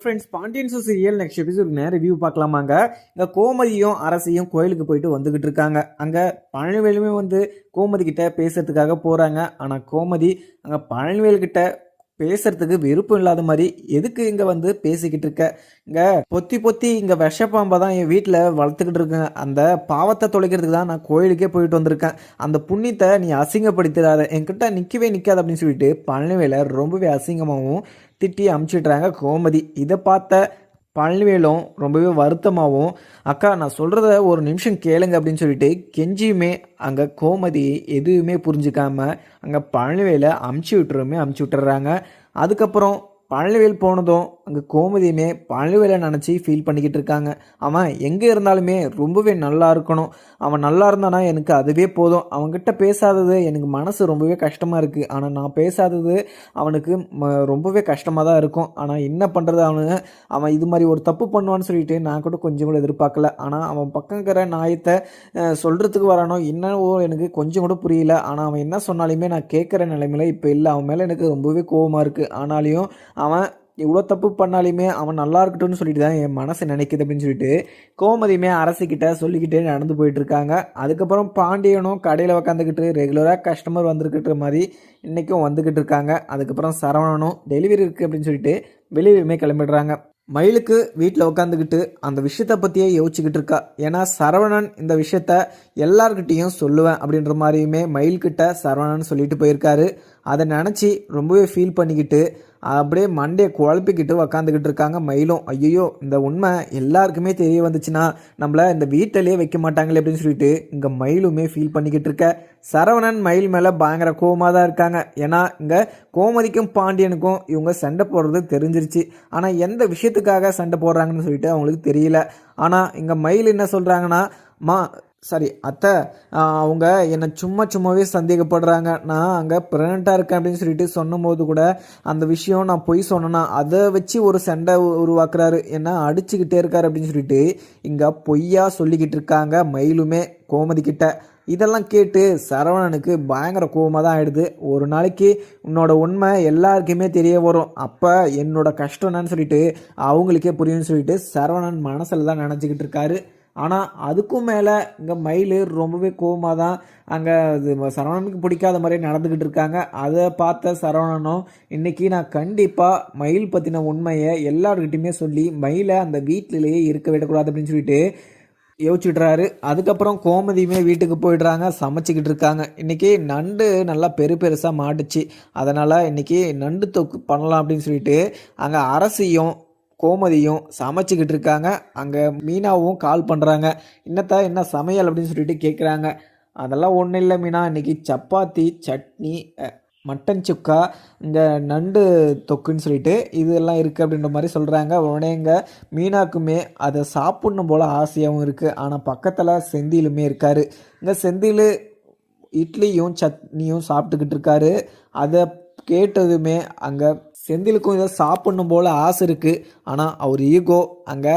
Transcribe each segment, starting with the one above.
Friends, Pandian store serial next episode review பார்க்கலாமாங்க. இங்கே கோமதியும் அரசியும் கோயிலுக்கு போயிட்டு வந்துக்கிட்டு இருக்காங்க. அங்கே பழனிவேலுமே வந்து கோமதி கிட்ட பேசுறதுக்காக போகிறாங்க. ஆனால் கோமதி அங்கே பழனிவேல் கிட்ட பேசுறதுக்கு விருப்பம் இல்லாத மாதிரி, எதுக்கு இங்கே வந்து பேசிக்கிட்டு இருக்க, இங்கே பொத்தி பொத்தி இங்கே விஷப்பாம்பை தான் என் வீட்டில் வளர்த்துக்கிட்டு இருக்கேன், அந்த பாவத்தை தொலைக்கிறதுக்கு தான் நான் கோயிலுக்கே போயிட்டு வந்திருக்கேன், அந்த புண்ணியத்தை நீ அசிங்கப்படுத்திடாத, என்கிட்ட நிற்கவே நிற்காது அப்படின்னு சொல்லிட்டு பழனிவேலை ரொம்பவே அசிங்கமாகவும் திட்டி அமுச்சிடுறாங்க கோமதி. இதை பார்த்த பழனிவேலும் ரொம்பவே வருத்தமாகவும், அக்கா நான் சொல்கிறத ஒரு நிமிஷம் கேளுங்க அப்படின்னு சொல்லிட்டு கெஞ்சியுமே அங்கே கோமதி எதுவுமே புரிஞ்சுக்காம அங்கே பழனிவேலை அமுச்சு விட்டுறாங்க. அதுக்கப்புறம் பழனிவேல் போனதும் அங்கே கோமதியுமே பழனிவேலை நினச்சி ஃபீல் பண்ணிக்கிட்டு இருக்காங்க. அவன் எங்கே இருந்தாலுமே ரொம்பவே நல்லா இருக்கணும், அவன் நல்லா இருந்தானா எனக்கு அதுவே போதும், அவன்கிட்ட பேசாதது எனக்கு மனசு ரொம்பவே கஷ்டமாக இருக்குது, ஆனால் நான் பேசாதது அவனுக்கு ரொம்பவே கஷ்டமாக தான் இருக்கும். ஆனால் என்ன பண்ணுறது, அவன் இது மாதிரி ஒரு தப்பு பண்ணுவான்னு சொல்லிட்டு நான் கூட கொஞ்சம் கூட எதிர்பார்க்கல. ஆனால் அவன் பக்கங்கிற நியாயத்தை சொல்கிறதுக்கு வரானோ என்னவோ எனக்கு கொஞ்சம் கூட புரியல. ஆனால் அவன் என்ன சொன்னாலுமே நான் கேட்குற நிலைமையில இப்போ இல்லை. அவன் மேலே எனக்கு ரொம்பவே கோபமாக இருக்குது. ஆனாலையும் அவன் இவ்வளோ தப்பு பண்ணாலுமே அவன் நல்லா இருக்கட்டும்னு சொல்லிட்டு தான் என் மனசு நினைக்குது அப்படின்னு சொல்லிட்டு கோமதியுமே அரசிக்கிட்ட சொல்லிக்கிட்டே நடந்து போயிட்டு இருக்காங்க. அதுக்கப்புறம் பாண்டியனும் கடையில் உக்காந்துக்கிட்டு ரெகுலராக கஸ்டமர் வந்துருக்கிற மாதிரி இன்றைக்கும் வந்துக்கிட்டு இருக்காங்க. அதுக்கப்புறம் சரவணனும் டெலிவரி இருக்குது அப்படின்னு சொல்லிட்டு வெளியுமே கிளம்பிடுறாங்க. மயிலுக்கு வீட்டில் உட்காந்துக்கிட்டு அந்த விஷயத்தை பற்றியே யோசிச்சுக்கிட்டு இருக்கா. ஏன்னா சரவணன் இந்த விஷயத்த எல்லார்கிட்டையும் சொல்லுவேன் அப்படின்ற மாதிரியுமே மயில்கிட்ட சரவணன் சொல்லிட்டு போயிருக்காரு. அதை நினச்சி ரொம்பவே ஃபீல் பண்ணிக்கிட்டு அப்படியே மண்டையை குழப்பிக்கிட்டு உக்காந்துக்கிட்டு இருக்காங்க மயிலும். ஐயோ, இந்த உண்மை எல்லாருக்குமே தெரிய வந்துச்சுன்னா நம்மளை இந்த வீட்டிலேயே வைக்க மாட்டாங்களே அப்படின்னு சொல்லிட்டு இங்கே மயிலுமே ஃபீல் பண்ணிக்கிட்டு இருக்க. சரவணன் மயில் மேலே பயங்கர கோபமாக தான் இருக்காங்க. ஏன்னா இங்கே கோமதிக்கும் பாண்டியனுக்கும் இவங்க சண்டை போடுறது தெரிஞ்சிருச்சு. ஆனால் எந்த விஷயத்துக்காக சண்டை போடுறாங்கன்னு சொல்லிட்டு அவங்களுக்கு தெரியல. ஆனால் இங்கே மயில் என்ன சொல்கிறாங்கன்னா, சரி அத்தை, அவங்க என்னை சும்மாவே சந்தேகப்படுறாங்க, நான் அங்கே ப்ரெக்னெண்ட்டாக இருக்கேன் அப்படின்னு சொல்லிட்டு சொன்னபோது கூட அந்த விஷயம் நான் பொய் சொன்னேன்னா அதை வச்சு ஒரு சண்டை உருவாக்குறாரு, என்ன அடிச்சுக்கிட்டே இருக்காரு அப்படின்னு சொல்லிட்டு இங்கே பொய்யா சொல்லிக்கிட்டு இருக்காங்க மயிலுமே கோமதி கிட்ட. இதெல்லாம் கேட்டு சரவணனுக்கு பயங்கர கோபமாக தான் ஆகிடுது. ஒரு நாளைக்கு உன்னோட உண்மை எல்லாருக்குமே தெரிய வரும், அப்போ என்னோட கஷ்டம் என்னன்னு சொல்லிட்டு அவங்களுக்கே புரியும்னு சொல்லிட்டு சரவணன் மனசில் தான் நினச்சிக்கிட்டு இருக்காரு. ஆனால் அதுக்கும் மேலே இங்கே மயில் ரொம்பவே கோபமாக தான் அங்கே சரவணனுக்கு பிடிக்காத மாதிரியே நடந்துக்கிட்டு இருக்காங்க. அதை பார்த்த சரவணனும் இன்றைக்கி நான் கண்டிப்பாக மயில் பற்றின உண்மையை எல்லாருக்கிட்டையுமே சொல்லி மயிலை அந்த வீட்டிலேயே இருக்க விடக்கூடாது அப்படின்னு சொல்லிட்டு யோசிச்சுட்றாரு. அதுக்கப்புறம் கோமதியுமே வீட்டுக்கு போயிடுறாங்க, சமைச்சிக்கிட்டு இருக்காங்க. இன்றைக்கி நண்டு நல்லா பெருசாக மாட்டுச்சு, அதனால் இன்றைக்கி நண்டு தொக்கு பண்ணலாம் அப்படின்னு சொல்லிட்டு அங்கே அரசியும் கோமதியும் சமைச்சிக்கிட்டு இருக்காங்க. அங்கே மீனாவும் கால் பண்ணுறாங்க, என்ன சமையல் அப்படின்னு சொல்லிட்டு கேட்குறாங்க. அதெல்லாம் ஒன்றும் இல்லை மீனா, இன்றைக்கி சப்பாத்தி சட்னி மட்டன் சுக்கா இங்கே நண்டு தொக்குன்னு சொல்லிட்டு இதெல்லாம் இருக்குது அப்படின்ற மாதிரி சொல்கிறாங்க. உடனே இங்கே மீனாக்குமே அதை சாப்பிட்ணும் போல் ஆசையாகவும் இருக்குது. ஆனால் பக்கத்தில் செந்திலுமே இருக்கார். இங்கே செந்தில் இட்லியும் சட்னியும் சாப்பிட்டுக்கிட்டு இருக்காரு. அதை கேட்டதுமே அங்கே செந்திலுக்கும் இதை சாப்பிட்ணும் போல் ஆசை இருக்குது. ஆனால் அவர் ஈகோ அங்கே,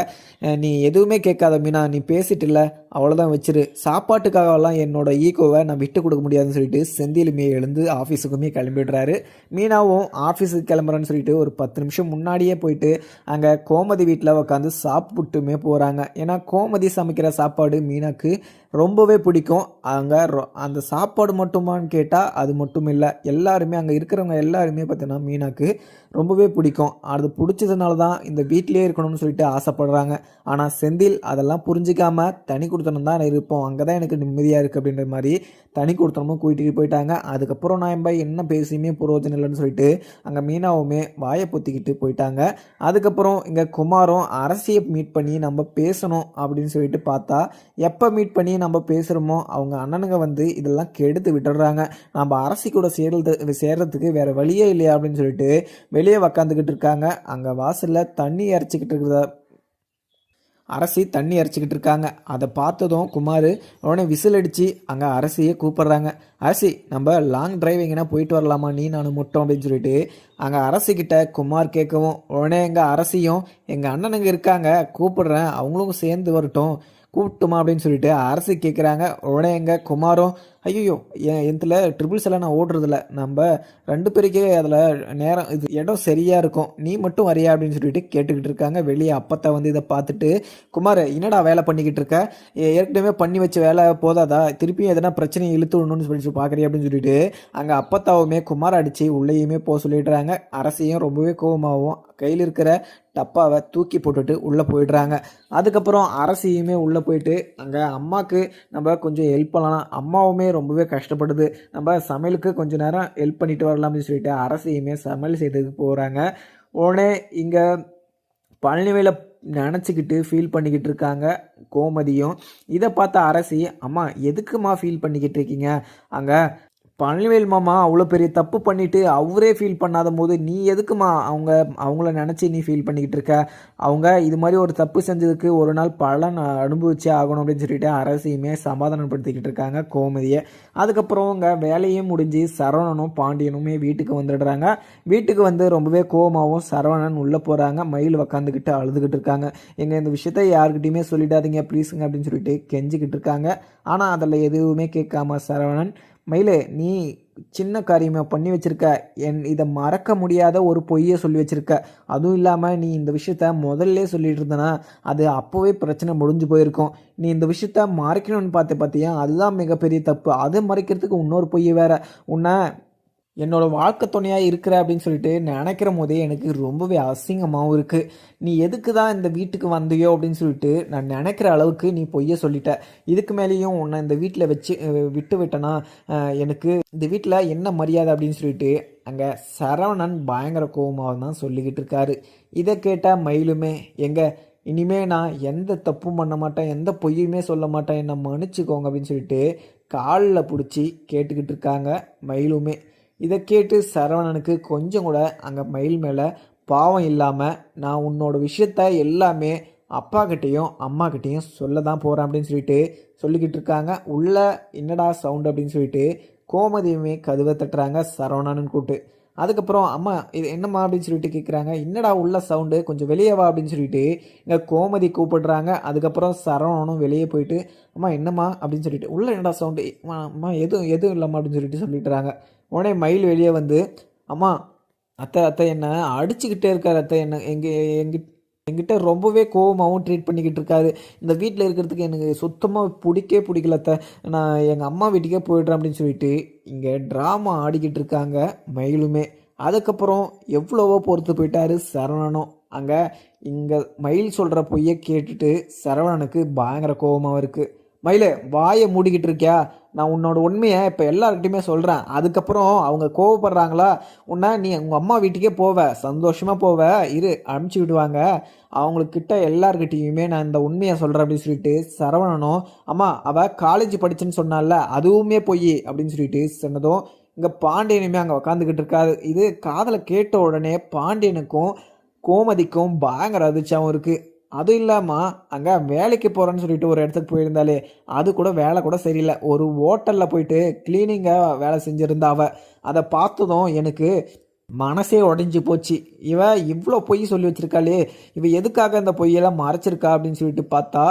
நீ எதுவுமே கேட்காத மீனா, நீ பேசிட்டில்ல அவ்வளோதான் வச்சிரு, சாப்பாட்டுக்காகலாம் என்னோட ஈகோவை நான் விட்டு கொடுக்க முடியாதுன்னு சொல்லிட்டு செந்திலுமே எழுந்து ஆஃபீஸுக்குமே கிளம்பிடுறாரு. மீனாவும் ஆஃபீஸுக்கு கிளம்புறேன்னு சொல்லிட்டு ஒரு 10 நிமிஷம் முன்னாடியே போயிட்டு அங்கே கோமதி வீட்டில் உட்காந்து சாப்பிட்டுமே போகிறாங்க. ஏன்னா கோமதி சமைக்கிற சாப்பாடு மீனாக்கு ரொம்பவே பிடிக்கும். அங்கே அந்த சாப்பாடு மட்டுமான்னு கேட்டால் அது மட்டும் இல்லை, எல்லாருமே அங்கே இருக்கிறவங்க எல்லாருமே பார்த்தீங்கன்னா மீனாக்கு ரொம்பவே பிடிக்கும். அது பிடிச்சதுனால தான் இந்த வீட்டிலே இருக்கணும்னு சொல்லிட்டு ஆசைப்படுறாங்க. ஆனால் செந்தில் அதெல்லாம் புரிஞ்சிக்காம தனி கொடுத்தனம் தான் இருப்போம், அங்கே தான் எனக்கு நிம்மதியாக இருக்குது அப்படின்ற மாதிரி தனி கொடுத்தனமும் கூட்டிகிட்டு போயிட்டாங்க. அதுக்கப்புறம் நான் என்ன பேசியுமே புரோஜனம் இல்லைன்னு சொல்லிட்டு அங்கே மீனாவுமே வாயை பொத்திக்கிட்டு போயிட்டாங்க. அதுக்கப்புறம் இங்கே குமாரும் அரசியை மீட் பண்ணி நம்ம பேசணும் அப்படின்னு சொல்லிட்டு பார்த்தா, எப்போ மீட் பண்ணி நம்ம பேசுகிறோமோ அவங்க அண்ணனுங்க வந்து இதெல்லாம் கெடுத்து விட்டுடுறாங்க. நம்ம அரசி கூட சேர்றதுக்கு வேறு வழியே இல்லையா அப்படின்னு சொல்லிட்டு வெளியே உக்காந்துக்கிட்டு இருக்காங்க. அங்கே வாசலில் தண்ணி இறச்சிக்கிட்டு இருக்கிற அரசி தண்ணி இறச்சிக்கிட்டு இருக்காங்க. அதை பார்த்ததும் குமார் உடனே விசில் அடித்து அங்கே அரசியை கூப்பிட்றாங்க. அரசி, நம்ம லாங் டிரைவிங்னா போயிட்டு வரலாமா நீ நான் மட்டும் அப்படின்னு சொல்லிட்டு அங்கே அரசிக்கிட்ட குமார் கேட்கவும், உடனே எங்கள் அரசியும் எங்கள் அண்ணனுங்க இருக்காங்க கூப்பிடுறேன் அவங்களும் சேர்ந்து வரட்டும் கூப்பிட்டுமா அப்படின்னு சொல்லிட்டு அரசி கேட்குறாங்க. உடனே எங்கள் குமாரும் ஐயோ என் இதில் ட்ரிபிள்ஸ் எல்லாம் நான் ஓடுறதில்ல, நம்ம 2 பேருக்கே அதில் நேரம் இது இடம் சரியாக இருக்கும், நீ மட்டும் வரியா அப்படின்னு சொல்லிட்டு கேட்டுக்கிட்டு இருக்காங்க. வெளியே அப்பத்தா வந்து இதை பார்த்துட்டு, குமார் என்னடா வேலை பண்ணிக்கிட்டு இருக்க, ஏற்கனவே பண்ணி வச்ச வேலை போதாதா, திருப்பியும் எதனா பிரச்சனையை இழுத்து விடணும்னு சொல்லிட்டு பார்க்குறியா அப்படின்னு சொல்லிட்டு அங்கே அப்பத்தாவுமே குமார் அடித்து உள்ளேயுமே போக சொல்லிடுறாங்க. அரசியும் ரொம்பவே கோபமாகவும் கையில் இருக்கிற டப்பாவை தூக்கி போட்டுட்டு உள்ளே போயிடுறாங்க. அதுக்கப்புறம் அரசியுமே உள்ளே போயிட்டு அங்கே அம்மாவுக்கு நம்ம கொஞ்சம் ஹெல்ப் பண்ணலாம், அம்மாவுமே ரொம்பவே கஷ்டப்படுது, நம்ம சமையலுக்கு கொஞ்சம் நேரம் ஹெல்ப் பண்ணிட்டு வரலாம் அப்படின்னு சொல்லிட்டு அரசியுமே சமையல் செய்கிறதுக்கு போகிறாங்க. உடனே இங்கே பழனிவேலை நினச்சிக்கிட்டு ஃபீல் பண்ணிக்கிட்டு இருக்காங்க கோமதியும். இதை பார்த்த அரசி, அம்மா எதுக்குமா ஃபீல் பண்ணிக்கிட்டு இருக்கீங்க, அங்கே பழனிவேல் மாமா அவ்வளோ பெரிய தப்பு பண்ணிவிட்டு அவரே ஃபீல் பண்ணாத போது நீ எதுக்குமா அவங்கள நினச்சி நீ ஃபீல் பண்ணிக்கிட்டு இருக்க, அவங்க இது மாதிரி ஒரு தப்பு செஞ்சதுக்கு ஒரு நாள் பலன் அனுபவிச்சே ஆகணும் அப்படின்னு சொல்லிட்டு அரசியுமே சமாதானப்படுத்திக்கிட்டு இருக்காங்க கோமதியை. அதுக்கப்புறம் இங்கே வேலையும் முடிஞ்சு சரவணனும் பாண்டியனுமே வீட்டுக்கு வந்துடுறாங்க. வீட்டுக்கு வந்து ரொம்பவே கோபமாகவும் சரவணன் உள்ளே போகிறாங்க. மயில் உக்காந்துக்கிட்டு அழுதுகிட்டு இருக்காங்க. எங்கள் இந்த விஷயத்த யாருக்கிட்டையுமே சொல்லிடாதீங்க ப்ளீஸுங்க அப்படின்னு சொல்லிட்டு கெஞ்சிக்கிட்டு இருக்காங்க. ஆனால் அதில் எதுவுமே கேட்காம சரவணன், மயிலே நீ சின்ன காரியமாக பண்ணி வச்சுருக்க, இதை மறக்க முடியாத ஒரு பொய்யை சொல்லி வச்சுருக்க, அதுவும் இல்லாமல் நீ இந்த விஷயத்த முதல்ல சொல்லிட்டு இருந்தனா அது அப்போவே பிரச்சனை முடிஞ்சு போயிருக்கும், நீ இந்த விஷயத்த மறைக்கணும்னு பார்த்தியா, அதுதான் மிகப்பெரிய தப்பு, அதை மறைக்கிறதுக்கு இன்னொரு பொய் வேற, உன்னை என்னோட வாழ்க்கை துணையாக இருக்கிற அப்படின்னு சொல்லிட்டு நினைக்கிற போதே எனக்கு ரொம்பவே அசிங்கமாகவும் இருக்குது, நீ எதுக்கு தான் இந்த வீட்டுக்கு வந்தியோ அப்படின்னு சொல்லிட்டு நான் நினைக்கிற அளவுக்கு நீ பொய்ய சொல்லிட்ட, இதுக்கு மேலேயும் உன்னை இந்த வீட்டில் விட்டு விட்டனா எனக்கு இந்த வீட்டில் என்ன மரியாதை அப்படின்னு சொல்லிட்டு அங்கே சரவணன் பயங்கர கோபமாக தான் சொல்லிக்கிட்டு இருக்காரு. இதை கேட்டால் மயிலுமே, இனிமே நான் எந்த தப்பும் பண்ண மாட்டேன், எந்த பொய்யுமே சொல்ல மாட்டேன், என்னை மன்னிச்சுக்கோங்க அப்படின்னு சொல்லிட்டு காலில் பிடிச்சி கேட்டுக்கிட்டு இருக்காங்க மயிலுமே. இதை கேட்டு சரவணனுக்கு கொஞ்சம் கூட அங்கே மயில் மேலே பாவம் இல்லாமல், நான் உன்னோட விஷயத்த எல்லாமே அப்பாக்கிட்டேயும் அம்மாக்கிட்டேயும் சொல்ல தான் போகிறேன் அப்படின்னு சொல்லிட்டு சொல்லிக்கிட்டு இருக்காங்க. உள்ள என்னடா சவுண்டு அப்படின்னு சொல்லிட்டு கோமதியுமே கதவை தட்டுறாங்க சரவணன் கூட்டு. அதுக்கப்புறம் அம்மா இது என்னம்மா அப்படின்னு சொல்லிட்டு கேட்குறாங்க. என்னடா உள்ள சவுண்டு, கொஞ்சம் வெளியே வா அப்படின்னு சொல்லிட்டு இங்கே கோமதி கூப்பிடுறாங்க. அதுக்கப்புறம் சரவணனும் வெளியே போயிட்டு, அம்மா என்னம்மா அப்படின்னு சொல்லிட்டு, உள்ள என்னடா சவுண்டு, அம்மா எதுவும் இல்லைம்மா அப்படின்னு சொல்லிட்டு சொல்லிட்டுறாங்க. உடனே மயில் வெளியே வந்து, அம்மா அத்தை என்ன அடிச்சுக்கிட்டே இருக்கார், அத்தை என்ன எங்கிட்ட ரொம்பவே கோபமாகவும் ட்ரீட் பண்ணிக்கிட்டு இருக்காரு, இந்த வீட்டில் இருக்கிறதுக்கு எனக்கு சுத்தமாக பிடிக்கல அத்தை, நான் எங்கள் அம்மா வீட்டுக்கே போய்ட்றேன் அப்படின்னு சொல்லிட்டு இங்கே ட்ராமா ஆடிக்கிட்டு இருக்காங்க மயிலுமே. அதுக்கப்புறம் எவ்வளவோ பொறுத்து போயிட்டாரு சரவணனும். அங்கே இங்கே மயில் சொல்கிற பொய்யை கேட்டுட்டு சரவணனுக்கு பயங்கர கோபமாக இருக்குது. மயிலே வாயை மூடிக்கிட்டு இருக்கியா, நான் உன்னோட உண்மையை இப்போ எல்லார்கிட்டையுமே சொல்கிறேன், அதுக்கப்புறம் அவங்க கோவப்படுறாங்களா, நீ உங்கள் அம்மா வீட்டுக்கே சந்தோஷமாக இரு அனுப்பிச்சி விடுவாங்க, அவங்கக்கிட்ட எல்லார்கிட்டையுமே நான் இந்த உண்மையை சொல்கிறேன் அப்படின்னு சொல்லிட்டு சரவணனும், அம்மா அவள் காலேஜ் படிச்சுன்னு சொன்னால அதுவுமே போய் அப்படின்னு சொல்லிட்டு சொன்னதும் இங்கே பாண்டியனுமே அங்கே உக்காந்துக்கிட்டு இருக்காரு. இது காதலை கேட்ட உடனே பாண்டியனுக்கும் கோமதிக்கும் பயங்கர அதிர்ச்சியாகவும் இருக்குது. அதுவும் இல்லாமல் அங்கே வேலைக்கு போகிறேன்னு சொல்லிட்டு ஒரு இடத்துக்கு போயிருந்தாலே அது கூட வேலை கூட சரியில்லை, ஒரு ஹோட்டலில் போயிட்டு கிளீனிங்காக வேலை செஞ்சுருந்தா அதை பார்த்ததும் எனக்கு மனசே உடஞ்சி போச்சு, இவ்வளோ பொய் சொல்லி வச்சுருக்காளே, எதுக்காக இந்த பொய்யெல்லாம் மறைச்சிருக்கா அப்படின்னு சொல்லிட்டு பார்த்தா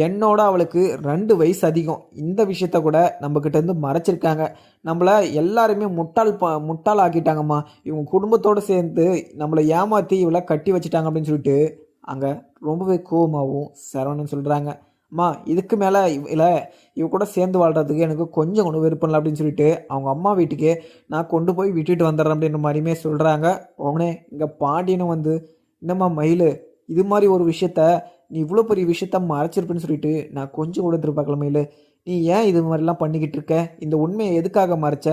என்னோட அவளுக்கு 2 வயசு அதிகம், இந்த விஷயத்த கூட நம்மக்கிட்டேருந்து மறைச்சிருக்காங்க, நம்மளை எல்லாருமே முட்டாள் ஆக்கிட்டாங்கம்மா, இவங்க குடும்பத்தோடு சேர்ந்து நம்மளை ஏமாற்றி இவளை கட்டி வச்சுட்டாங்க அப்படின்னு சொல்லிட்டு அங்கே ரொம்பவே கோபமாகவும் சரவணன் சொல்கிறாங்க. அம்மா இதுக்கு மேலே இவ கூட சேர்ந்து வாழ்கிறதுக்கு எனக்கு கொஞ்சம் கொண்டு விருப்பம் இல்லை அப்படின்னு சொல்லிட்டு அவங்க அம்மா வீட்டுக்கே நான் கொண்டு போய் விட்டுட்டு வந்துடுறேன் அப்படின்ற மாதிரியுமே சொல்கிறாங்க. உடனே இங்கே பாண்டியனும் வந்து, என்னம்மா மயில் இது மாதிரி ஒரு விஷயத்த நீ இவ்வளோ பெரிய விஷயத்த மறைச்சிருப்பேன்னு சொல்லிட்டு நான் கொஞ்சம் கூட எதிர்பார்க்கல மயில், நீ ஏன் இது மாதிரிலாம் பண்ணிக்கிட்டு இருக்க, இந்த உண்மையை எதுக்காக மறைச்ச,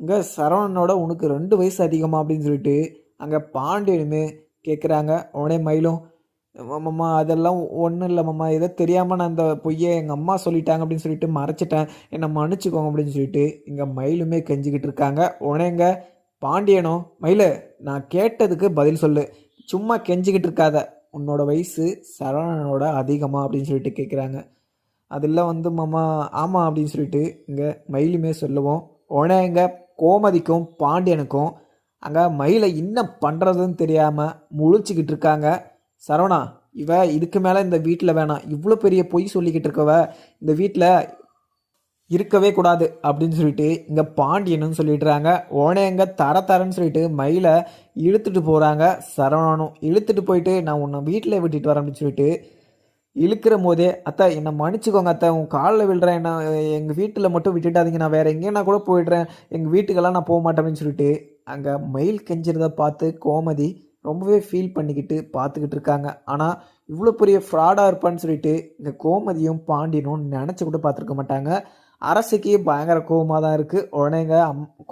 இங்கே சரவணனோட உனக்கு 2 வயசு அதிகமாக அப்படின்னு சொல்லிட்டு அங்கே பாண்டியனுமே கேட்குறாங்க. உடனே மயிலும், மாமா அதெல்லாம் ஒன்றும் இல்லை மாமா, எதோ தெரியாமல் நான் அந்த பொய்யை எங்கள் அம்மா சொல்லிட்டாங்க அப்படின்னு சொல்லிட்டு மறைச்சிட்டேன், என்னை மன்னிச்சுக்கோங்க அப்படின்னு சொல்லிட்டு இங்கே மயிலுமே கெஞ்சிக்கிட்டு இருக்காங்க. உடனே இங்கே பாண்டியனும், மயிலு நான் கேட்டதுக்கு பதில் சொல்லு, சும்மா கெஞ்சிக்கிட்டு இருக்காத, உன்னோட வயசு சரவணனோட அதிகமாக அப்படின்னு சொல்லிட்டு கேட்குறாங்க. அதெல்லாம் வந்து மாமா ஆமாம் அப்படின்னு சொல்லிட்டு இங்கே மயிலுமே சொல்லுவோம். உடனே இங்கே கோமதிக்கும் பாண்டியனுக்கும் அங்கே மயிலை என்ன பண்ணுறதுன்னு தெரியாமல் முழிச்சிக்கிட்டு இருக்காங்க. சரவணா இதுக்கு மேலே இந்த வீட்டில் வேணாம், இவ்வளோ பெரிய பொய் சொல்லிக்கிட்டு இருக்கவ இந்த வீட்டில் இருக்கவே கூடாது அப்படின்னு சொல்லிட்டு இங்கே பாண்டியனும் சொல்லிடுறாங்க. உடனே எங்கே தரன்னு சொல்லிட்டு மயிலை இழுத்துட்டு போகிறாங்க. சரவணனும் இழுத்துட்டு போயிட்டு நான் உன்னை வீட்டில் விட்டுட்டு வரேன் அப்படின்னு சொல்லிட்டு இழுக்கிற போதே, அத்தை என்னை மன்னிச்சுக்கோங்க அத்தை, உன் காலில் விழுறேன், என்ன எங்கள் வீட்டில் மட்டும் விட்டுட்டாதீங்க, நான் வேறு எங்கேனா கூட போயிடுறேன், எங்கள் வீட்டுக்கெல்லாம் நான் போக மாட்டேன் அப்படின்னு சொல்லிட்டு அங்கே மயில் கெஞ்சிறதை பார்த்து கோமதி ரொம்பவே ஃபீல் பண்ணிக்கிட்டு பார்த்துக்கிட்டு இருக்காங்க. ஆனால் இவ்வளோ பெரிய ஃப்ராடாக இருப்பான்னு சொல்லிட்டு இங்கே கோமதியும் பாண்டியனும் நினச்சி கூட பார்த்துருக்க மாட்டாங்க. அரசுக்கு பயங்கர கோவமாக தான் இருக்குது. உடனேங்க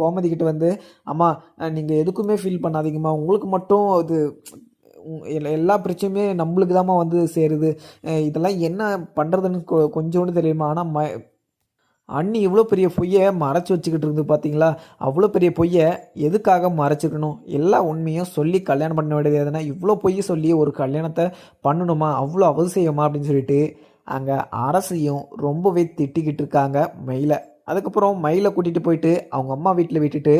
கோமதி கிட்ட வந்து, அம்மா நீங்கள் எதுக்குமே ஃபீல் பண்ணாதீங்கம்மா, உங்களுக்கு மட்டும் இது எல்லா பிரச்சனையுமே நம்மளுக்கு தாம்மா வந்து சேருது, இதெல்லாம் என்ன பண்ணுறதுன்னு கொஞ்சோண்டு தெரியுமா, ஆனால் அண்ணி இவ்வளோ பெரிய பொய்யை மறைச்சி வச்சுக்கிட்டு இருந்து பார்த்தீங்களா, அவ்வளோ பெரிய பொய்யை எதுக்காக மறைச்சிக்கணும், எல்லா உண்மையும் சொல்லி கல்யாணம் பண்ண வேண்டியது எதுனா, இவ்வளோ பொய் சொல்லி ஒரு கல்யாணத்தை பண்ணணுமா, அவ்வளோ அவசியமா அப்படின்னு சொல்லிட்டு அங்கே அரசையும் ரொம்பவே திட்டிக்கிட்டு இருக்காங்க மயிலை. அதுக்கப்புறம் மயிலை கூட்டிகிட்டு போயிட்டு அவங்க அம்மா வீட்டில் விட்டுட்டு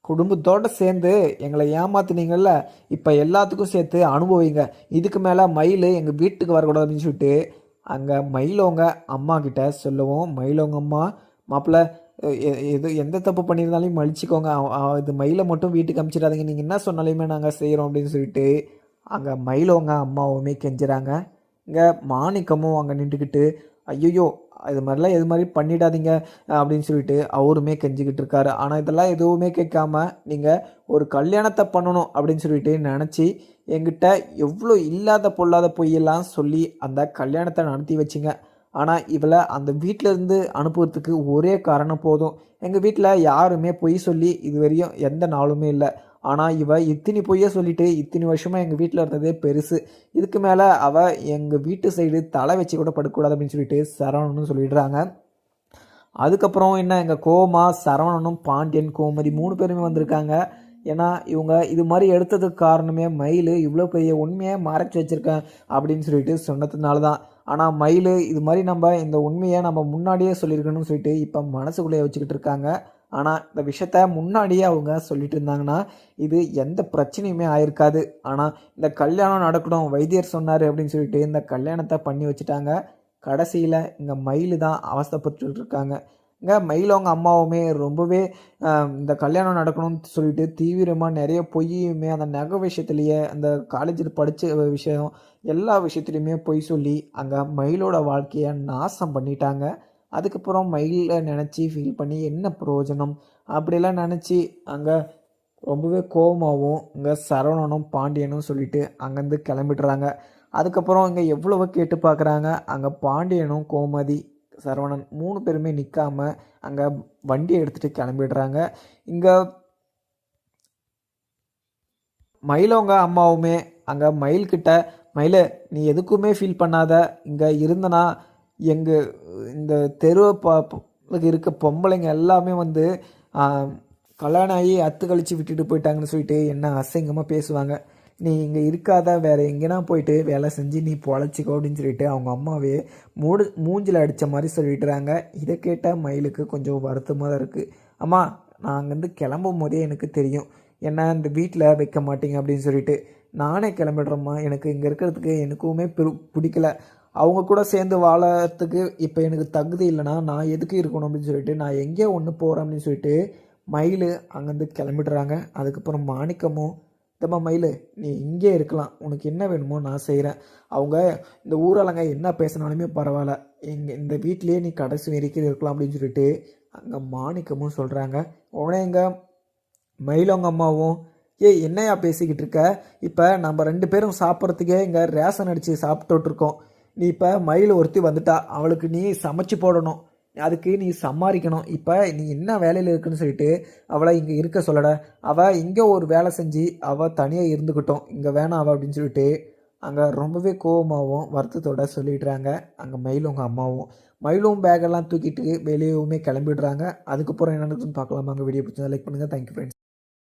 குடும்பத்தோடு சேர்ந்து எங்களை ஏமாத்துனீங்கள்ல, இப்போ எல்லாத்துக்கும் சேர்த்து அனுபவிங்க, இதுக்கு மேலே மயில் எங்கள் வீட்டுக்கு வரக்கூடாது அப்படின்னு சொல்லிட்டு அங்கே மயிலவங்க அம்மா கிட்ட சொல்லவும், மயிலவங்க அம்மா மாப்பிள்ளை எந்த தப்பு பண்ணியிருந்தாலும் மன்னிச்சிக்கோங்க, இது மயிலை மட்டும் வீட்டுக்கு அனுப்பிச்சிடாதீங்க, நீங்கள் என்ன சொன்னாலுமே நாங்கள் செய்கிறோம் அப்படின்னு சொல்லிட்டு அங்கே மயிலவங்க அம்மாவுமே கெஞ்சுறாங்க. இங்கே மாணிக்கமும் அங்கே நின்றுக்கிட்டு ஐயோ இது மாதிரிலாம் எது மாதிரி பண்ணிடாதீங்க அப்படின்னு சொல்லிட்டு அவருமே கெஞ்சிக்கிட்டு இருக்காரு. ஆனால் இதெல்லாம் எதுவுமே கேட்காம நீங்கள் ஒரு கல்யாணத்தை பண்ணணும் அப்படின்னு சொல்லிட்டு நினச்சி என்கிட்ட எவ்வளோ இல்லாத பொல்லாத பொய்யெல்லாம் சொல்லி அந்த கல்யாணத்தை நடத்தி வச்சிங்க. ஆனால் இவளை அந்த வீட்டிலேருந்து அனுப்புறதுக்கு ஒரே காரணம் போதும், எங்கள் வீட்டில் யாருமே பொய் சொல்லி இது வரையும் எந்த நாளுமே இல்லை, ஆனால் இத்தனி பொய்யை சொல்லிவிட்டு இத்தனி வருஷமாக எங்கள் வீட்டில் இருந்ததே பெருசு, இதுக்கு மேலே அவள் எங்கள் வீட்டு சைடு தலை வச்சு கூட படுக்கக்கூடாது அப்படின்னு சொல்லிட்டு சரவணனும் சொல்லிடுறாங்க. அதுக்கப்புறம் என்ன, எங்கள் கோமா சரவணனும் பாண்டியன் கோமதி 3 பேருமே வந்திருக்காங்க. ஏன்னா இவங்க இது மாதிரி எடுத்ததுக்கு காரணமே மயில் இவ்வளோ பெரிய உண்மையை மறைச்சி வச்சுருக்கேன் அப்படின்னு சொல்லிட்டு சொன்னதுனால தான். ஆனால் மயில் இது மாதிரி நம்ம இந்த உண்மையை நம்ம முன்னாடியே சொல்லியிருக்கணும்னு சொல்லிட்டு இப்போ மனசுக்குள்ளேயே வச்சுக்கிட்டு இருக்காங்க. ஆனால் இந்த விஷயத்த முன்னாடியே அவங்க சொல்லிட்டு இருந்தாங்கன்னா இது எந்த பிரச்சனையுமே ஆயிருக்காது. ஆனால் இந்த கல்யாணம் நடக்கணும் வைத்தியர் சொன்னார் அப்படின்னு சொல்லிட்டு இந்த கல்யாணத்தை பண்ணி வச்சுட்டாங்க. கடைசியில் இங்கே மயில் தான் அவஸ்தைப்பட்டு இருக்காங்க. இங்கே மயில் அவங்க அம்மாவுமே ரொம்பவே இந்த கல்யாணம் நடக்கணும்னு சொல்லிட்டு தீவிரமாக நிறைய பொய்யுமே அந்த நகை விஷயத்துலேயே அந்த காலேஜில் படித்த விஷயம் எல்லா விஷயத்துலையுமே பொய் சொல்லி அங்கே மயிலோட வாழ்க்கையை நாசம் பண்ணிட்டாங்க. அதுக்கப்புறம் மயிலை நினச்சி ஃபீல் பண்ணி என்ன பிரயோஜனம் அப்படிலாம் நினச்சி அங்கே ரொம்பவே கோபமாகவும் இங்கே சரவணனும் பாண்டியனும் சொல்லிட்டு அங்கேருந்து கிளம்பிடுறாங்க. அதுக்கப்புறம் இங்கே எவ்வளவோ கேட்டு பார்க்குறாங்க. அங்கே பாண்டியனும் கோமதி சரவணன் 3 பேருமே நிற்காம அங்கே வண்டியை எடுத்துகிட்டு கிளம்பிடுறாங்க. இங்கே மயிலவங்க அம்மாவுமே அங்கே மயில்கிட்ட, மயிலை நீ எதுக்குமே ஃபீல் பண்ணாத, இங்கே இருந்தனா எங்கள் இந்த தெருவை இருக்க பொம்பளைங்க எல்லாமே வந்து கல்யாணம் ஆகி அத்து கழித்து விட்டுட்டு போயிட்டாங்கன்னு சொல்லிட்டு என்ன அசிங்கமாக பேசுவாங்க, நீ இங்கே இருக்காத வேறு எங்கேனா போயிட்டு வேலை செஞ்சு நீ பொழைச்சிக்கோ அப்படின்னு சொல்லிட்டு அவங்க அம்மாவே மூஞ்சில் அடித்த மாதிரி சொல்லிட்டுறாங்க. இதை கேட்டால் மயிலுக்கு கொஞ்சம் வருத்தமாக தான் இருக்குது. அம்மா நான் அங்கேருந்து கிளம்பும் போதே எனக்கு தெரியும் என்ன இந்த வீட்டில் வைக்க மாட்டீங்க அப்படின்னு சொல்லிட்டு, நானே கிளம்பிடுறேம்மா, எனக்கு இங்கே இருக்கிறதுக்கு எனக்குமே பிடிக்கல, அவங்க கூட சேர்ந்து வாழறதுக்கு இப்போ எனக்கு தகுதி இல்லைனா நான் எதுக்கு இருக்கணும் அப்படின்னு சொல்லிட்டு நான் எங்கேயோ ஒன்று போகிறேன் அப்படின்னு சொல்லிட்டு மயில் அங்கேருந்து கிளம்பிடுறாங்க. அதுக்கப்புறம் மாணிக்கமும் இதம்மா மயில் நீ இங்கே இருக்கலாம், உனக்கு என்ன வேணுமோ நான் செய்கிறேன், அவங்க இந்த ஊராளங்க என்ன பேசினாலுமே பரவாயில்ல, இந்த வீட்லேயே நீ கடைசி வரைக்கும் இருக்கலாம் அப்படின்னு சொல்லிட்டு அங்கே மாணிக்கமும் சொல்கிறாங்க. உடனே எங்கள் மயிலவங்க அம்மாவும் என்னையா பேசிக்கிட்டு இருக்க, இப்போ நம்ம 2 பேரும் சாப்பிட்றதுக்கே இங்கே ரேஷன் அடித்து சாப்பிட்டுட்ருக்கோம், நீ இப்போ மயில் ஒருத்தி வந்துட்டா அவளுக்கு நீ சமைச்சு போடணும், அதுக்கு நீ சம்பாதிக்கணும், இப்போ நீ என்ன வேலையில் இருக்குன்னு சொல்லிட்டு அவளை இங்கே இருக்க சொல்லட, அவள் இங்கே ஒரு வேலை செஞ்சு அவள் தனியாக இருந்துக்கிட்டோம், இங்கே வேணாம் அவள் அப்படின்னு சொல்லிட்டு அங்கே ரொம்பவே கோபமாகவும் வருத்தத்தோடு சொல்லிடுறாங்க. அங்கே மயிலும் அம்மாவும் மயிலும் பேக்கெல்லாம் தூக்கிட்டு வெளியவுமே கிளம்பிடுறாங்க. அதுக்கப்புறம் என்ன நடக்குதுன்னு பார்க்கலாமா. அங்கே வீடியோ பிடிச்சா லைக் பண்ணுங்கள். Thank you friends.